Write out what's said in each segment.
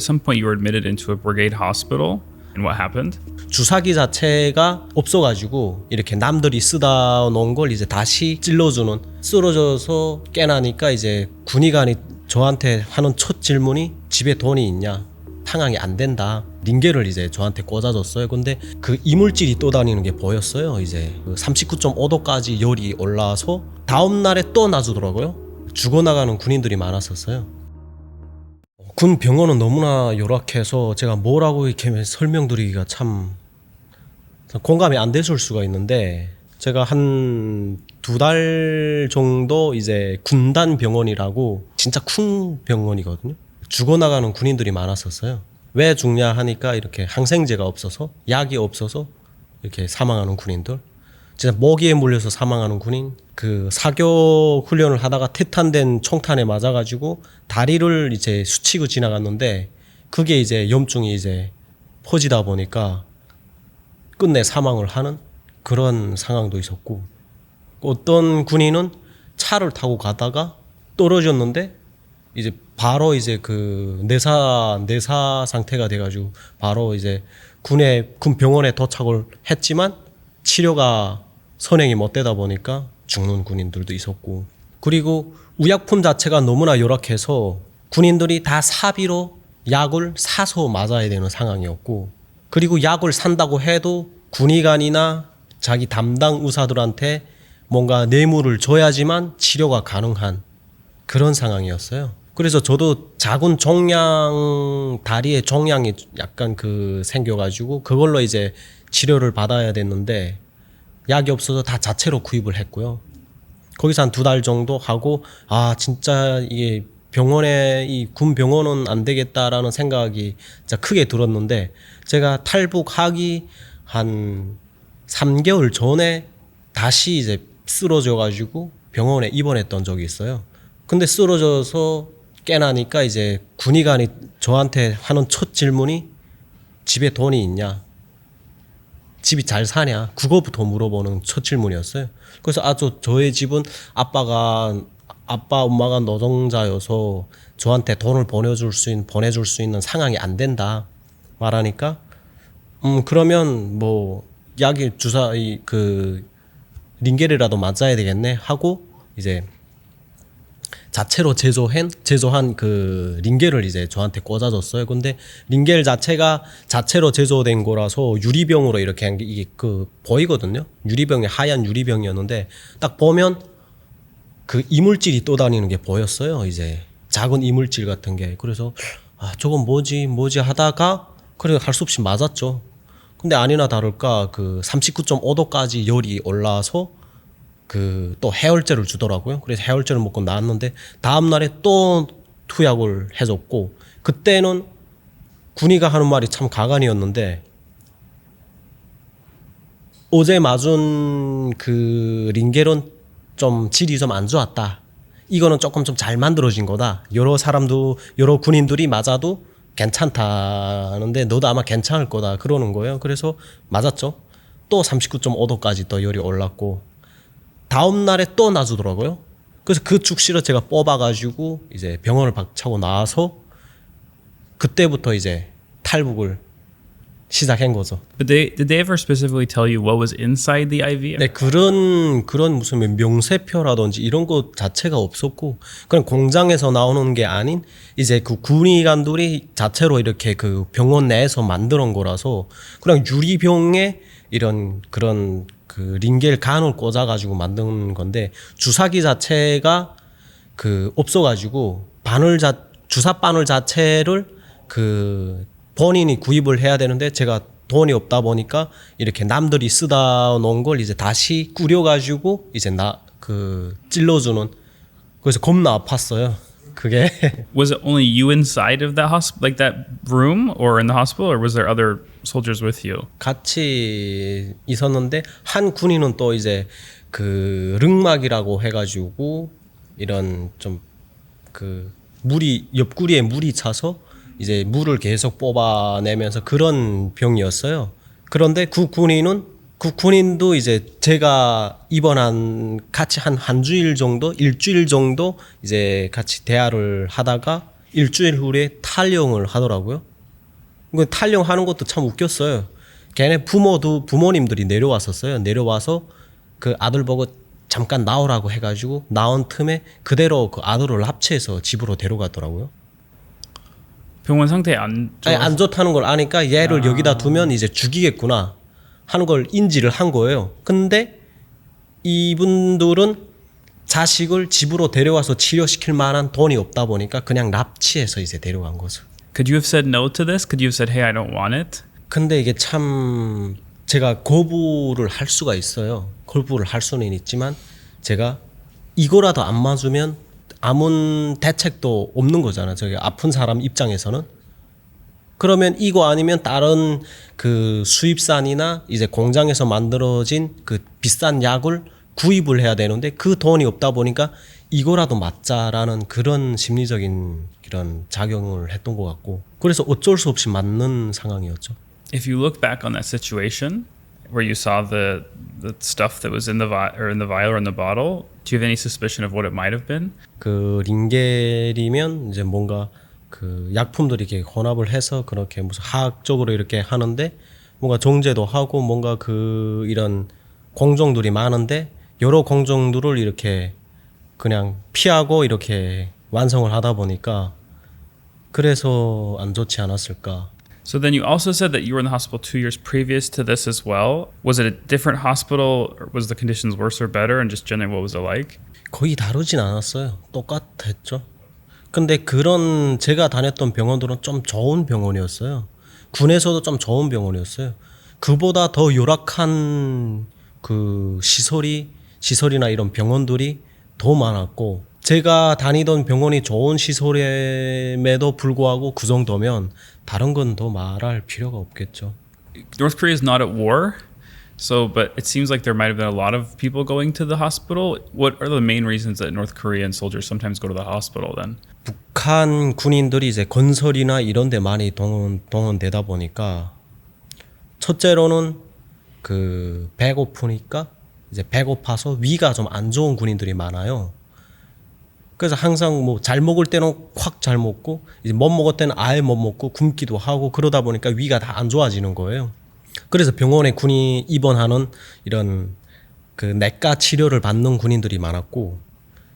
at some point you were admitted into a brigade hospital. And what happened? 주사기 자체가 없어가지고 이렇게 남들이 쓰다 놓은 걸 이제 다시 찔러주는, 쓰러져서 깨나니까 이제 군의관이 저한테 하는 첫 질문이 집에 돈이 있냐, 상황이 안 된다. 링겔을 이제 저한테 꽂아줬어요. 근데 그 이물질이 떠다니는 게 보였어요. 이제 39.5도까지 열이 올라서 다음 날에 또 놔주더라고요. 죽어나가는 군인들이 많았었어요. 군 병원은 너무나 열악해서 제가 뭐라고 이렇게 설명드리기가 참 공감이 안 되실 수가 있는데, 제가 한 2달 정도 이제 군단 병원이라고 진짜 큰 병원이거든요. 죽어나가는 군인들이 많았었어요. 왜 죽냐 하니까 이렇게 항생제가 없어서, 약이 없어서 이렇게 사망하는 군인들, 진짜 모기에 물려서 사망하는 군인, 그 사교 훈련을 하다가 태탄된 총탄에 맞아가지고 다리를 이제 스치고 지나갔는데 그게 이제 염증이 이제 퍼지다 보니까 끝내 사망을 하는 그런 상황도 있었고, 어떤 군인은 차를 타고 가다가 떨어졌는데 이제 바로 이제 그 내사 상태가 돼가지고 바로 이제 군 병원에 도착을 했지만 치료가 선행이 못 되다 보니까 죽는 군인들도 있었고, 그리고 의약품 자체가 너무나 열악해서 군인들이 다 사비로 약을 사서 맞아야 되는 상황이었고, 그리고 약을 산다고 해도 군의관이나 자기 담당 의사들한테 뭔가 뇌물을 줘야지만 치료가 가능한 그런 상황이었어요. 그래서 저도 작은 종양, 다리에 종양이 약간 생겨가지고 그걸로 이제 치료를 받아야 됐는데 약이 없어서 다 자체로 구입을 했고요. 거기서 한 2달 정도 하고, 아 진짜 이게 이 군 병원은 안 되겠다라는 생각이 진짜 크게 들었는데, 제가 탈북하기 한 3개월 전에 다시 이제 쓰러져가지고 병원에 입원했던 적이 있어요. 근데 쓰러져서 깨나니까 이제 군의관이 저한테 하는 첫 질문이 집에 돈이 있냐, 집이 잘 사냐, 그거부터 물어보는 첫 질문이었어요. 그래서 저의 집은 아빠 엄마가 노동자여서 저한테 돈을 보내줄 수 있는 상황이 안 된다 말하니까, 그러면 뭐 약이 링겔이라도 맞아야 되겠네 하고 이제 자체로 제조한 그 링겔을 이제 저한테 꽂아줬어요. 근데 링겔 자체가 자체로 제조된 거라서 유리병으로 이렇게 한 게 이게 보이거든요. 유리병이 하얀 유리병이었는데 딱 보면 그 이물질이 떠다니는 게 보였어요. 이제 작은 이물질 같은 게. 그래서 저건 뭐지 하다가 그래 할 수 없이 맞았죠. 근데 아니나 다를까 39.5도까지 열이 올라서 또 해열제를 주더라고요. 그래서 해열제를 먹고 나왔는데 다음 날에 또 투약을 해줬고, 그때는 군의가 하는 말이 참 가관이었는데, 어제 맞은 그 링겔은 좀 질이 좀 안 좋았다. 이거는 조금 좀 잘 만들어진 거다. 여러 군인들이 맞아도 괜찮다는데 너도 아마 괜찮을 거다 그러는 거예요. 그래서 맞았죠. 또 39.5도까지 또 열이 올랐고 다음 날에 또 놔주더라고요. 그래서 그 죽실을 제가 뽑아가지고 이제 병원을 박차고 나와서 그때부터 이제 탈북을 시작한 거죠. But did they ever specifically tell you what was inside the IV? 네, 그런 무슨 명세표라든지 이런 거 자체가 없었고, 그냥 공장에서 나오는 게 아닌 이제 그 군의관들이 자체로 이렇게 그 병원 내에서 만드는 거라서 그냥 유리병에 그런 그 링겔 간을 꽂아가지고 만든 건데, 주사기 자체가 없어가지고 주사 바늘 자체를 본인이 구입을 해야 되는데 제가 돈이 없다 보니까 이렇게 남들이 쓰다 놓은 걸 이제 다시 꾸려가지고 이제 찔러주는, 그래서 겁나 아팠어요. 그게. Was it only you inside of that hospital, like that room, or in the hospital, or was there other soldiers with you? 같이 있었는데 한 군인은 또 이제 릉막이라고 해가지고 이런 좀 옆구리에 물이 차서 이제 물을 계속 뽑아내면서 그런 병이었어요. 그런데 그 군인도 이제 제가 입원한 같이 한 일주일 정도 이제 같이 대화를 하다가 일주일 후에 탈영을 하더라고요. 그 탈영하는 것도 참 웃겼어요. 걔네 부모님들이 내려왔었어요. 내려와서 그 아들 보고 잠깐 나오라고 해가지고 나온 틈에 그대로 그 아들을 합체해서 집으로 데려갔더라고요. 병원 상태 안 아니, 좋아. 안 좋다는 걸 아니까 얘를 여기다 두면 이제 죽이겠구나 하는 걸 인지를 한 거예요. 근데 이분들은 자식을 집으로 데려와서 치료시킬 만한 돈이 없다 보니까 그냥 납치해서 이제 데려간 거죠. Could you have said no to this? Could you have said, "Hey, I don't want it"? 근데 이게 참 제가 거부를 할 수가 있어요. 거부를 할 수는 있지만 제가 이거라도 안 맞으면 아무 대책도 없는 거잖아요. 저기 아픈 사람 입장에서는. 그러면 이거 아니면 다른 그 수입산이나 이제 공장에서 만들어진 그 비싼 약을 구입을 해야 되는데 그 돈이 없다 보니까 이거라도 맞자라는 그런 심리적인 그런 작용을 했던 것 같고 그래서 어쩔 수 없이 맞는 상황이었죠. If you look back on that situation where you saw the stuff that was in the vial or in the bottle, do you have any suspicion of what it might have been? 그 링겔이면 이제 뭔가 그 약품들이 이렇게 혼합을 해서 그렇게 무슨 화학적으로 이렇게 하는데 뭔가 정제도 하고 뭔가 그 이런 공정들이 많은데 여러 공정들을 이렇게 그냥 피하고 이렇게 완성을 하다 보니까 그래서 안 좋지 않았을까. So then you also said that you were in the hospital 2 years previous to this as well. Was it a different hospital? Or was the conditions worse or better? And just generally, what was it like? 거의 다르진 않았어요. 똑같았죠. 근데 그런 제가 다녔던 병원들은 좀 좋은 병원이었어요. 군에서도 좀 좋은 병원이었어요. 그보다 더 열악한 그 시설이나 이런 병원들이 더 많았고 제가 다니던 병원이 좋은 시설임에도 불구하고 그 정도면 다른 건 더 말할 필요가 없겠죠. North Korea is not at war. So, but it seems like there might have been a lot of people going to the hospital. What are the main reasons that North Korean soldiers sometimes go to the hospital then? 북한 군인들이 이제 건설이나 이런 데 많이 동원되다 보니까 첫째로는 그 배고프니까 이제 배고파서 위가 좀 안 좋은 군인들이 많아요. 그래서 항상 뭐 잘 먹을 때는 확 잘 먹고 이제 못 먹을 때는 아예 못 먹고 굶기도 하고 그러다 보니까 위가 다 안 좋아지는 거예요. 그래서 병원에 군이 입원하는 이런 그 내과 치료를 받는 군인들이 많았고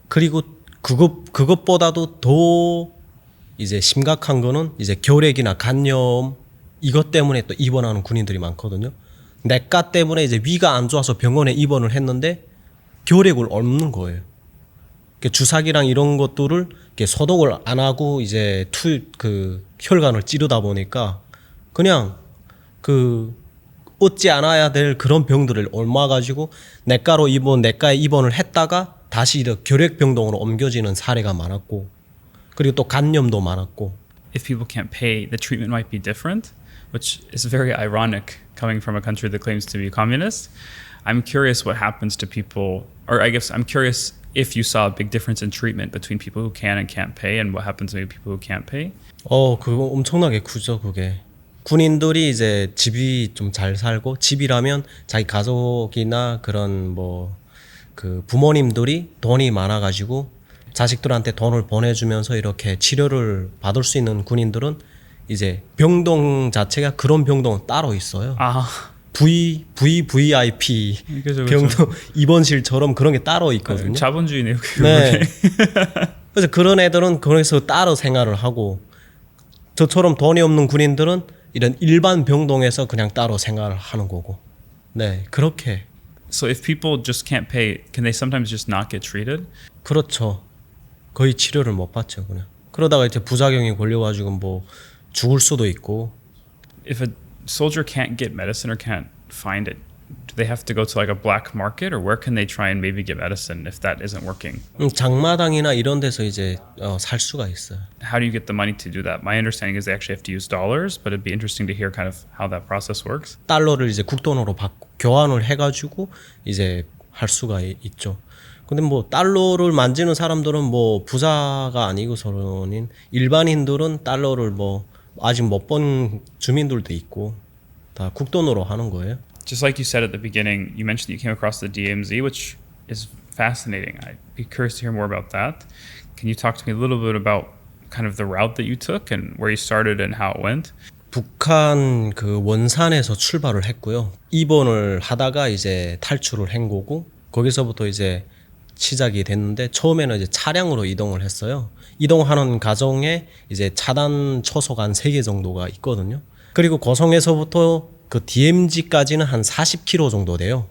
그리고 그것보다도 더 이제 심각한 거는 이제 결핵이나 간염 이것 때문에 또 입원하는 군인들이 많거든요. 내과 때문에 이제 위가 안 좋아서 병원에 입원을 했는데 결핵을 앓는 거예요. 주사기랑 이런 것들을 소독을 안 하고 이제 그 혈관을 찌르다 보니까 그냥 그 얻지 않아야 될 그런 병들을 옮아가지고 내과에 입원을 했다가 다시 결핵병동으로 옮겨지는 사례가 많았고 그리고 또 간염도 많았고. If people can't pay, the treatment might be different, which is very ironic coming from a country that claims to be communist. I'm curious what happens to people, or I guess I'm curious if you saw a big difference in treatment between people who can and can't pay and what happens to people who can't pay. 그거 엄청나게 크죠, 그게. 군인들이 이제 집이 좀 잘 살고 집이라면 자기 가족이나 그런 뭐 그 부모님들이 돈이 많아가지고 자식들한테 돈을 보내주면서 이렇게 치료를 받을 수 있는 군인들은 이제 병동 자체가 그런 병동은 따로 있어요. 아, VVIP 그죠. 병동 입원실처럼 그런 게 따로 있거든요. 자본주의네요. 네. 그래서 그런 애들은 거기서 따로 생활을 하고 저처럼 돈이 없는 군인들은 이런 일반 병동에서 그냥 따로 생활을 하는 거고. 네, 그렇게. So if people just can't pay, can they sometimes just not get treated? 그렇죠. 거의 치료를 못 받죠, 그냥. 그러다가 이제 부작용이 걸려가지고 뭐 죽을 수도 있고. If a soldier can't get medicine or can't find it, do they have to go to like a black market or where can they try and maybe get medicine if that isn't working? 장마당이나 이런 데서 이제 살 수가 있어요. How do you get the money to do that? My understanding is they actually have to use dollars, but it'd be interesting to hear kind of how that process works. 달러를 이제 국돈으로 교환을 해가지고 이제 할 수가 있죠. 근데 뭐 달러를 만지는 사람들은 뭐 부자가 아니고서는 일반인들은 달러를 뭐 아직 못 본 주민들도 있고 다 국돈으로 하는 거예요. Just like you said at the beginning, you mentioned that you came across the DMZ, which is fascinating. I'd be curious to hear more about that. Can you talk to me a little bit about kind of the route that you took and where you started and how it went? 북한 그 원산에서 출발을 했고요. 입원을 하다가 이제 탈출을 한 거고 거기서부터 이제 시작이 됐는데 처음에는 이제 차량으로 이동을 했어요. 이동하는 과정에 이제 차단 초소가 한 3개 정도가 있거든요. 그리고 고성에서부터 그 DMZ까지는 한 40km 정도 돼요.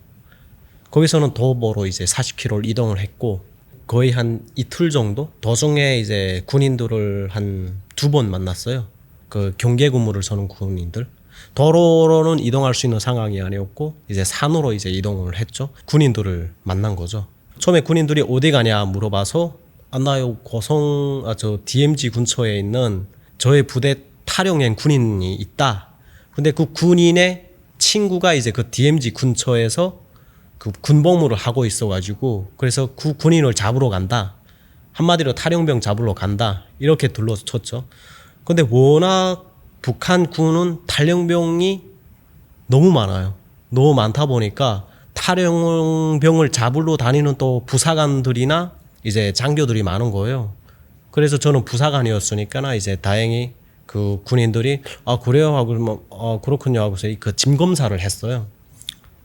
거기서는 도보로 이제 40km를 이동을 했고 거의 한 이틀 정도 도성에 이제 군인들을 한 2번 만났어요. 그 경계 근무를 서는 군인들. 도로로는 이동할 수 있는 상황이 아니었고 이제 산으로 이제 이동을 했죠. 군인들을 만난 거죠. 처음에 군인들이 어디 가냐 물어봐서 나요 고성 저 DMZ 근처에 있는 저의 부대 탈영한 군인이 있다. 근데 그 군인의 친구가 이제 그 DMZ 근처에서 그 군복무를 하고 있어가지고 그래서 그 군인을 잡으러 간다. 한마디로 탈영병 잡으러 간다. 이렇게 둘러쳤죠. 근데 워낙 북한 군은 탈영병이 너무 많아요. 너무 많다 보니까 탈영병을 잡으러 다니는 또 부사관들이나 이제 장교들이 많은 거예요. 그래서 저는 부사관이었으니까 이제 다행히 그 군인들이 그래요 하고 그렇군요 하고서 그 짐 검사를 했어요.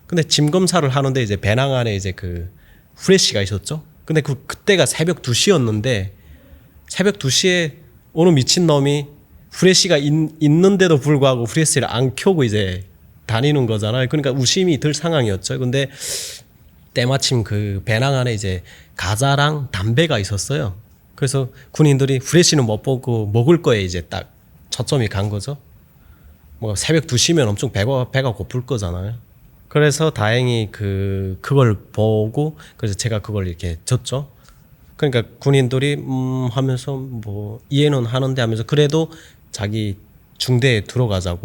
근데 짐 검사를 하는데 이제 배낭 안에 이제 그 후레쉬가 있었죠. 근데 그때가 새벽 2시였는데 새벽 2시에 어느 미친놈이 후레쉬가 있는데도 불구하고 후레쉬를 안 켜고 이제 다니는 거잖아요. 그러니까 의심이 들 상황이었죠. 근데 때마침 그 배낭 안에 이제 과자랑 담배가 있었어요. 그래서 군인들이 후레쉬는 못 보고 먹을 거에 이제 딱 초점이 간 거죠. 뭐 새벽 2시면 엄청 배가 고플 거잖아요. 그래서 다행히 그걸 보고 그래서 제가 그걸 이렇게 줬죠. 그러니까 군인들이 하면서 뭐 이해는 하는데 하면서 그래도 자기 중대에 들어가서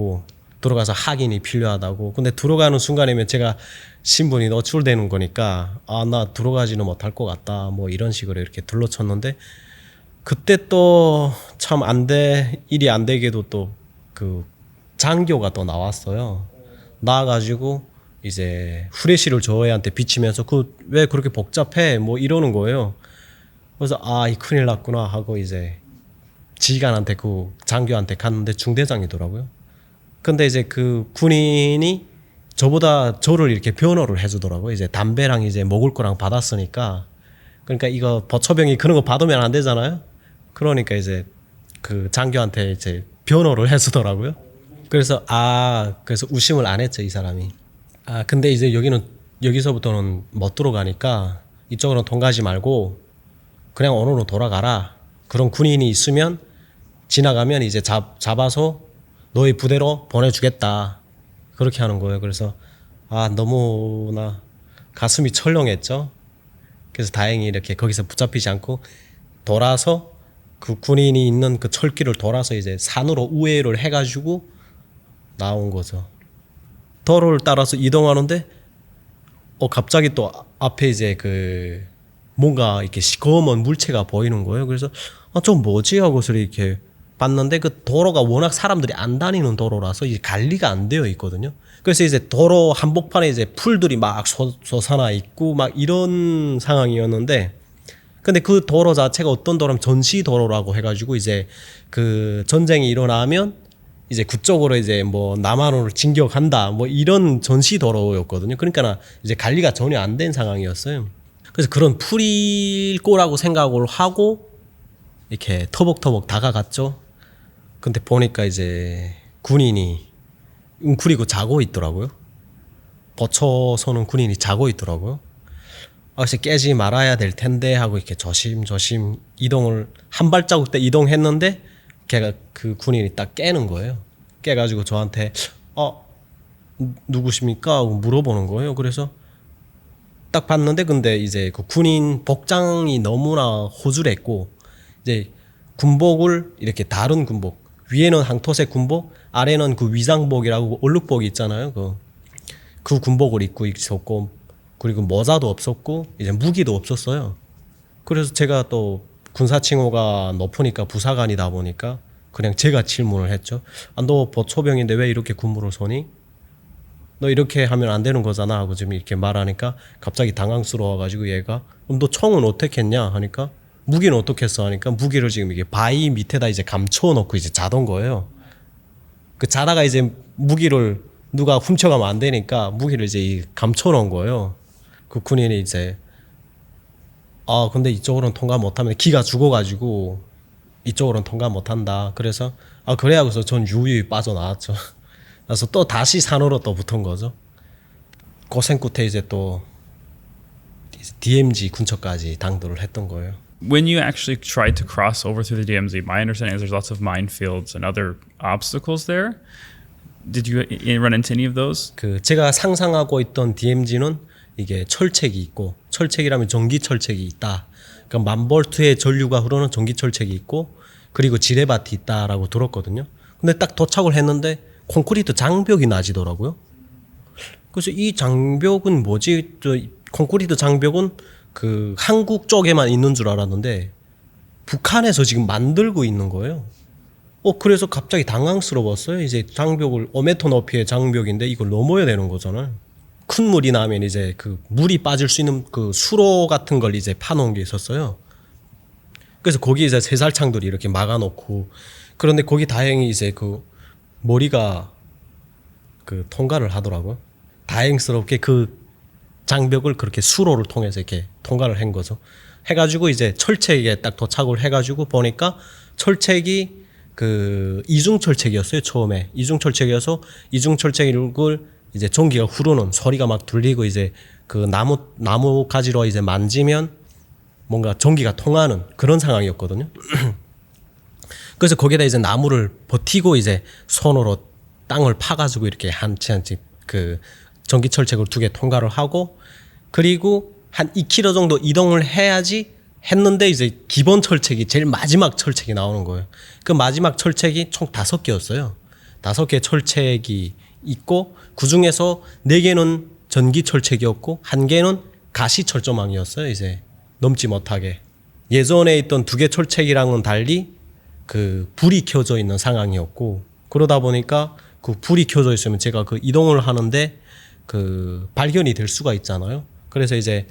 확인이 필요하다고. 근데 들어가는 순간이면 제가 신분이 노출되는 거니까 나 들어가지는 못할 것 같다 뭐 이런 식으로 이렇게 둘러쳤는데 그때 또 참 일이 안 되게도 또 그 장교가 또 나왔어요. 나와가지고 이제 후레쉬를 저 애한테 비치면서 왜 그렇게 복잡해 뭐 이러는 거예요. 그래서 이 큰일 났구나 하고 이제 지휘관한테 그 장교한테 갔는데 중대장이더라고요. 근데 이제 그 군인이 저보다 저를 이렇게 변호를 해주더라고요. 이제 담배랑 이제 먹을 거랑 받았으니까. 그러니까 이거 보초병이 그런 거 받으면 안 되잖아요. 그러니까 이제 그 장교한테 이제 변호를 해주더라고요. 그래서 그래서 의심을 안 했죠, 이 사람이. 근데 이제 여기서부터는 못 들어가니까 이쪽으로 통과하지 말고 그냥 언어로 돌아가라. 그런 군인이 있으면 지나가면 이제 잡아서 너희 부대로 보내주겠다. 그렇게 하는 거예요. 그래서 너무나 가슴이 철렁했죠. 그래서 다행히 이렇게 거기서 붙잡히지 않고 돌아서 그 군인이 있는 그 철길을 돌아서 이제 산으로 우회를 해가지고 나온 거죠. 도로를 따라서 이동하는데 갑자기 또 앞에 이제 뭔가 이렇게 시커먼 물체가 보이는 거예요. 그래서 좀 뭐지 하고서 이렇게 봤는데 그 도로가 워낙 사람들이 안 다니는 도로라서 이제 관리가 안 되어 있거든요. 그래서 이제 도로 한복판에 이제 풀들이 막 솟아나 있고 막 이런 상황이었는데 근데 그 도로 자체가 어떤 도로면 전시 도로라고 해가지고 이제 그 전쟁이 일어나면 이제 그쪽으로 이제 뭐 남한으로 진격한다 뭐 이런 전시 도로였거든요. 그러니까 이제 관리가 전혀 안 된 상황이었어요. 그래서 그런 풀일 거라고 생각을 하고 이렇게 터벅터벅 다가갔죠. 근데 보니까 이제 군인이 웅크리고 자고 있더라고요. 버쳐서는 군인이 자고 있더라고요. 그래서 깨지 말아야 될 텐데 하고 이렇게 조심조심 이동을 한 발자국 때 이동했는데 걔가 그 군인이 딱 깨는 거예요. 깨가지고 저한테 누구십니까? 하고 물어보는 거예요. 그래서 딱 봤는데 근데 이제 그 군인 복장이 너무나 허술했고 이제 군복을 이렇게 다른 군복 위에는 항토색 군복 아래는 그 위장복이라고 얼룩복이 있잖아요. 그 군복을 입고 있었고 그리고 모자도 없었고 이제 무기도 없었어요. 그래서 제가 또 군사 칭호가 높으니까 부사관이다 보니까 그냥 제가 질문을 했죠. 너 보초병인데 왜 이렇게 군무를 서니? 너 이렇게 하면 안 되는 거잖아 하고 지금 이렇게 말하니까 갑자기 당황스러워가지고 얘가 그럼 너 총은 어떻게 했냐 하니까 무기는 어떻게 했어 하니까 무기를 지금 이게 바위 밑에다 이제 감춰 놓고 이제 자던 거예요. 그 자다가 이제 무기를 누가 훔쳐가면 안 되니까 무기를 이제 감춰 놓은 거예요. 그 군인이 이제 근데 이쪽으로는 통과 못하면 기가 죽어가지고 이쪽으로는 통과 못한다. 그래서 그래 하고서 전 유유히 빠져나왔죠. 그래서 또 다시 산으로 또 붙은 거죠. 고생 끝에 이제 또 DMZ 근처까지 당도를 했던 거예요. When you actually tried to cross over through the DMZ, my understanding is there's lots of minefields and other obstacles there. Did you run into any of those? 그 제가 상상하고 있던 DMZ는 이게 철책이 있고, 철책이라면 전기 철책이 있다. 그러니까 만볼트의 전류가 흐르는 전기 철책이 있고, 그리고 지뢰밭이 있다라고 들었거든요. 근데 딱 도착을 했는데 콘크리트 장벽이 나지더라고요. 그래서 이 장벽은 뭐지? 콘크리트 장벽은 그 한국 쪽에만 있는 줄 알았는데 북한에서 지금 만들고 있는 거예요. 그래서 갑자기 당황스러웠어요. 이제 장벽을 5m 높이의 장벽인데 이걸 넘어야 되는 거잖아요. 큰 물이 나면 이제 그 물이 빠질 수 있는 그 수로 같은 걸 이제 파놓은 게 있었어요. 그래서 거기 이제 세살창들이 이렇게 막아놓고, 그런데 거기 다행히 이제 그 머리가 그 통과를 하더라고요. 다행스럽게 그 장벽을 그렇게 수로를 통해서 이렇게 통과를 한 거죠. 해가지고 이제 철책에 딱 도착을 해가지고 보니까 철책이 그 이중철책이었어요. 처음에 이중철책이어서 이중철책을 이제 전기가 흐르는 소리가 막 들리고 이제 그 나무 가지로 이제 만지면 뭔가 전기가 통하는 그런 상황이었거든요. 그래서 거기다 이제 나무를 버티고 이제 손으로 땅을 파가지고 이렇게 한치 그 전기철책을 2개 통과를 하고, 그리고 한 2km 정도 이동을 해야지 했는데 이제 기본 철책이 제일 마지막 철책이 나오는 거예요. 그 마지막 철책이 총 5개였어요. 5개 철책이 있고 그 중에서 4개는 전기 철책이었고 1개는 가시 철조망이었어요. 이제 넘지 못하게. 예전에 있던 2개 철책이랑은 달리 그 불이 켜져 있는 상황이었고, 그러다 보니까 그 불이 켜져 있으면 제가 그 이동을 하는데 그 발견이 될 수가 있잖아요. 그래서 이제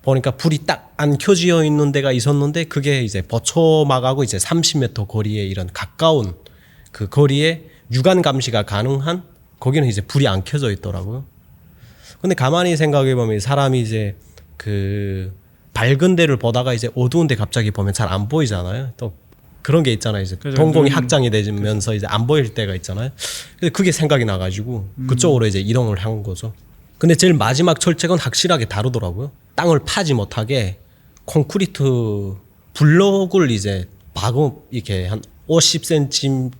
보니까 불이 딱 안 켜져 있는 데가 있었는데 그게 이제 버초막하고 이제 30m 거리에 이런 가까운 그 거리에 육안 감시가 가능한, 거기는 이제 불이 안 켜져 있더라고요. 근데 가만히 생각해 보면 사람이 이제 그 밝은 데를 보다가 이제 어두운 데 갑자기 보면 잘 안 보이잖아요. 또 그런 게 있잖아요. 이제 동공이 확장이 되면서 이제 안 보일 때가 있잖아요. 근데 그게 생각이 나가지고 그쪽으로 이제 이동을 한 거죠. 근데 제일 마지막 철책은 확실하게 다르더라고요. 땅을 파지 못하게 콘크리트 블록을 이제 이렇게 한 50cm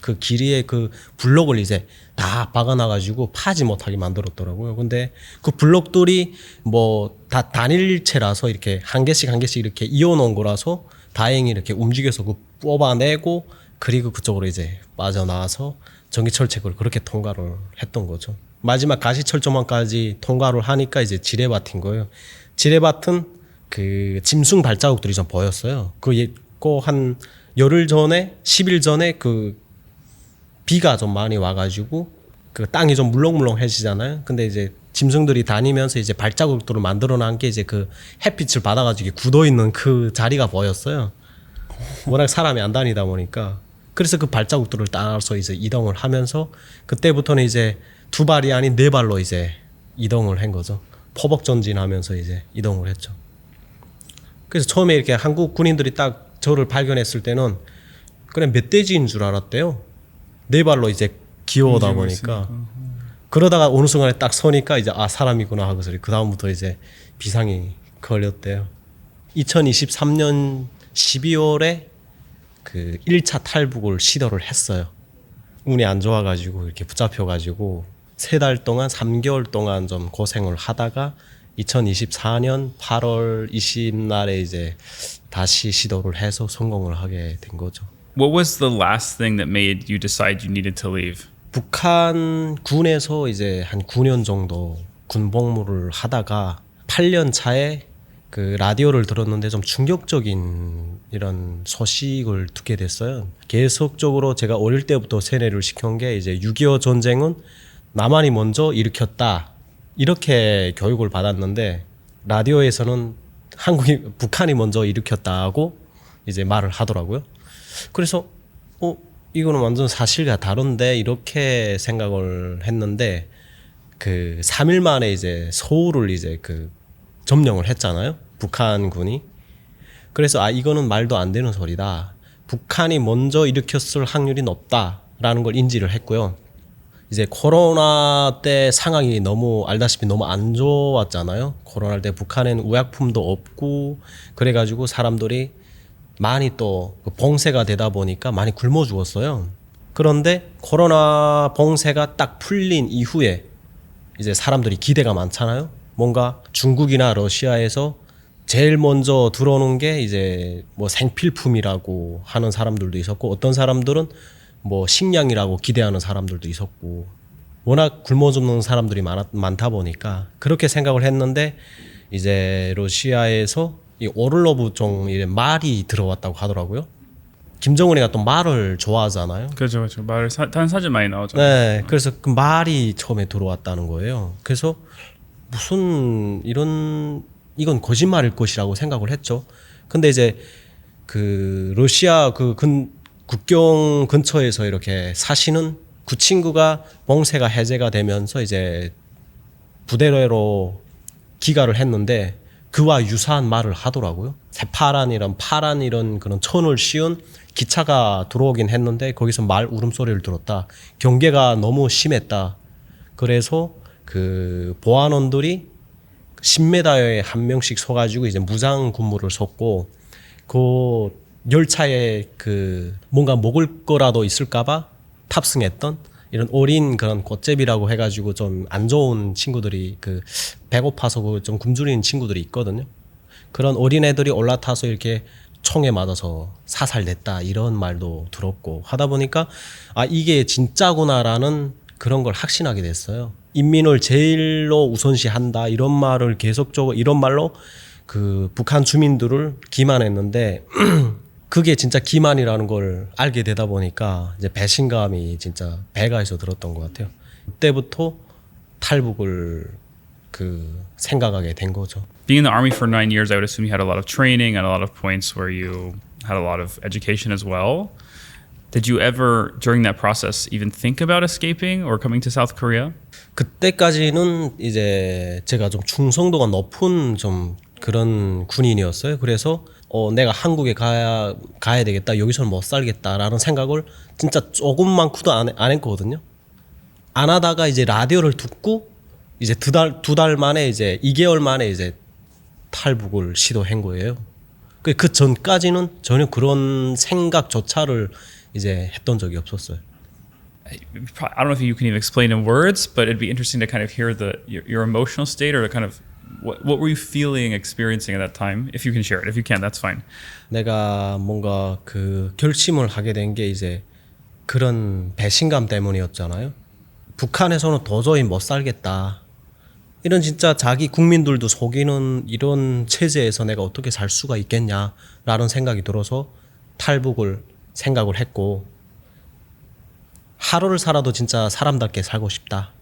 그 길이의 그 블록을 이제 다 박아놔가지고 파지 못하게 만들었더라고요. 근데 그 블록들이 뭐 다 단일체라서 이렇게 한 개씩 이렇게 이어놓은 거라서 다행히 이렇게 움직여서 그 뽑아내고, 그리고 그쪽으로 이제 빠져나와서 전기철책을 그렇게 통과를 했던 거죠. 마지막 가시철조망까지 통과를 하니까 이제 지뢰밭인 거예요. 지뢰밭은 그 짐승 발자국들이 좀 보였어요. 한 열흘 전에, 10일 전에 그 비가 좀 많이 와가지고 그 땅이 좀 물렁물렁해지잖아요. 근데 이제 짐승들이 다니면서 이제 발자국들을 만들어 놓은 게 이제 그 햇빛을 받아가지고 굳어 있는 그 자리가 보였어요. 워낙 사람이 안 다니다 보니까. 그래서 그 발자국들을 따라서 이제 이동을 하면서 그때부터는 이제 2발이 아닌 4발로 이제 이동을 한 거죠. 포복 전진하면서 이제 이동을 했죠. 그래서 처음에 이렇게 한국 군인들이 딱 저를 발견했을 때는 그냥 멧돼지인 줄 알았대요. 4발로 이제 기어오다 보니까. 그러다가 어느 순간에 딱 서니까 이제 사람이구나 하고서 그 다음부터 이제 비상이 걸렸대요. 2023년 12월에 그 1차 탈북을 시도를 했어요. 운이 안 좋아가지고 이렇게 붙잡혀가지고 3달 동안 3개월 동안 좀 고생을 하다가 2024년 8월 20날에 이제 다시 시도를 해서 성공을 하게 된 거죠. What was the last thing that made you decide you needed to leave? 북한 군에서 이제 한 9년 정도 군복무를 하다가 8년 차에 그 라디오를 들었는데 좀 충격적인 이런 소식을 듣게 됐어요. 계속적으로 제가 어릴 때부터 세뇌를 시킨 게 이제 6.25 전쟁은 남한이 먼저 일으켰다, 이렇게 교육을 받았는데 라디오에서는 북한이 먼저 일으켰다고 이제 말을 하더라고요. 그래서 이거는 완전 사실과 다른데 이렇게 생각을 했는데 그 3일 만에 이제 서울을 이제 그 점령을 했잖아요. 북한군이. 그래서 이거는 말도 안 되는 소리다. 북한이 먼저 일으켰을 확률이 높다라는 걸 인지를 했고요. 이제 코로나 때 상황이 너무 알다시피 너무 안 좋았잖아요. 코로나 때 북한에는 의약품도 없고 그래가지고 사람들이 많이 또 봉쇄가 되다 보니까 많이 굶어 죽었어요. 그런데 코로나 봉쇄가 딱 풀린 이후에 이제 사람들이 기대가 많잖아요. 뭔가 중국이나 러시아에서 제일 먼저 들어오는 게 이제 뭐 생필품이라고 하는 사람들도 있었고 어떤 사람들은 뭐 식량이라고 기대하는 사람들도 있었고 워낙 굶어 죽는 사람들이 많다 보니까 그렇게 생각을 했는데 이제 러시아에서 이 오를로브종 말이 들어왔다고 하더라고요. 김정은이가 또 말을 좋아하잖아요. 그렇죠. 말을 탄 사진 많이 나오죠. 네, 그래서 그 말이 처음에 들어왔다는 거예요. 그래서 무슨 이건 거짓말일 것이라고 생각을 했죠. 근데 이제 그 러시아 국경 근처에서 이렇게 사시는 그 친구가 봉쇄가 해제가 되면서 이제 부대로 귀가를 했는데 그와 유사한 말을 하더라고요. 새파란 이런 그런 천을 씌운 기차가 들어오긴 했는데 거기서 말 울음소리를 들었다. 경계가 너무 심했다. 그래서 그 보안원들이 10m에 한 명씩 서가지고 이제 무장 군무를 섰고 그 열차에 그 뭔가 먹을 거라도 있을까봐 탑승했던 이런 어린 그런 꽃제비라고 해가지고 좀 안 좋은 친구들이 그 배고파서 좀 굶주리는 친구들이 있거든요. 그런 어린 애들이 올라타서 이렇게 총에 맞아서 사살됐다 이런 말도 들었고 하다 보니까 이게 진짜구나라는 그런 걸 확신하게 됐어요. 인민을 제일로 우선시한다 이런 말을 계속적으로 이런 말로 그 북한 주민들을 기만했는데 그게 진짜 기만이라는 걸 알게 되다 보니까 이제 배신감이 진짜 배가해서 들었던 것 같아요. 그때부터 탈북을 생각하게 된 거죠. Being in the army for 9 years, I would assume you had a lot of training and a lot of points where you had a lot of education as well. Did you ever, during that process, even think about escaping or coming to South Korea? 그때까지는 이제 제가 좀 충성도가 높은 좀 그런 군인이었어요. 그래서 내가 한국에 가야 되겠다. 여기서는 못 살겠다라는 생각을 진짜 조금만큼도 안 했거든요. 안 하다가 이제 라디오를 듣고 이제 두 달 만에 이제 2개월 만에 이제 탈북을 시도한 거예요. 그 전까지는 전혀 그런 생각조차를 이제 했던 적이 없었어요. I don't know if you can even explain in words, but it'd be interesting to kind of hear your emotional state or kind of what were you feeling, experiencing at that time? If you can share it, if you can't, that's fine. 내가 뭔가 그 결심을 하게 된 게 이제 그런 배신감 때문이었잖아요. 북한에서는 도저히 못 살겠다. 이런 진짜 자기 국민들도 속이는 이런 체제에서 내가 어떻게 살 수가 있겠냐라는 생각이 들어서 탈북을 생각을 했고 하루를 살아도 진짜 사람답게 살고 싶다.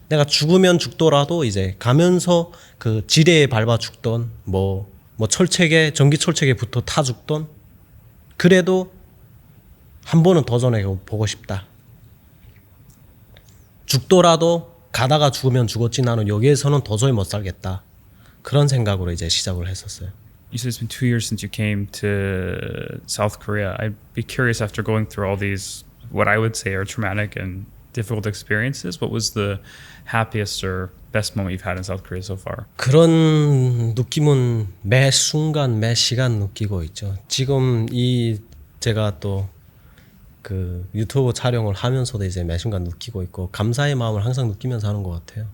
내가 죽으면 죽더라도 이제 가면서 그 지뢰에 밟아 죽던 뭐 철책에 전기 철책에 붙어 타 죽던 그래도 한 번은 도전해 보고 싶다. 죽더라도 가다가 죽으면 죽었지 나는 여기에서는 도저히 못 살겠다. 그런 생각으로 이제 시작을 했었어요. You said it's been 2 years since you came to South Korea. I'd be curious after going through all these, what I would say are traumatic and difficult experiences, what was the happiest or best moment you've had in South Korea so far? 그런 느낌은 매 순간 매 시간 느끼고 있죠. 지금 제가 또 그 유튜브 촬영을 하면서도 이제 매 순간 느끼고 있고 감사의 마음을 항상 느끼면서 하는 것 같아요.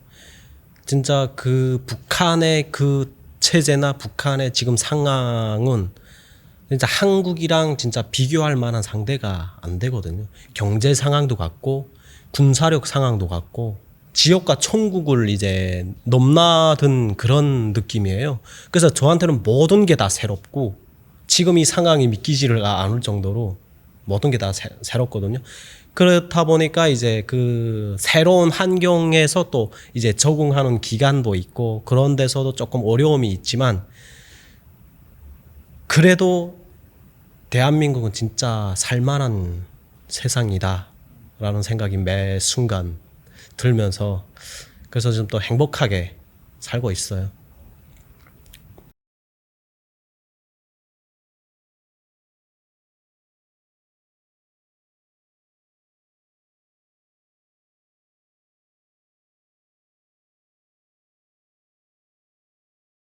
진짜 그 북한의 그 체제나 북한의 지금 상황은 진짜 한국이랑 진짜 비교할 만한 상대가 안 되거든요. 경제 상황도 같고 군사력 상황도 같고 지옥과 천국을 이제 넘나든 그런 느낌이에요. 그래서 저한테는 모든 게 다 새롭고 지금 이 상황이 믿기지를 않을 정도로 모든 게 다 새롭거든요. 그렇다 보니까 이제 그 새로운 환경에서 또 이제 적응하는 기간도 있고 그런 데서도 조금 어려움이 있지만 그래도 대한민국은 진짜 살만한 세상이다라는 생각이 매 순간 들면서 그래서 좀 또 행복하게 살고 있어요.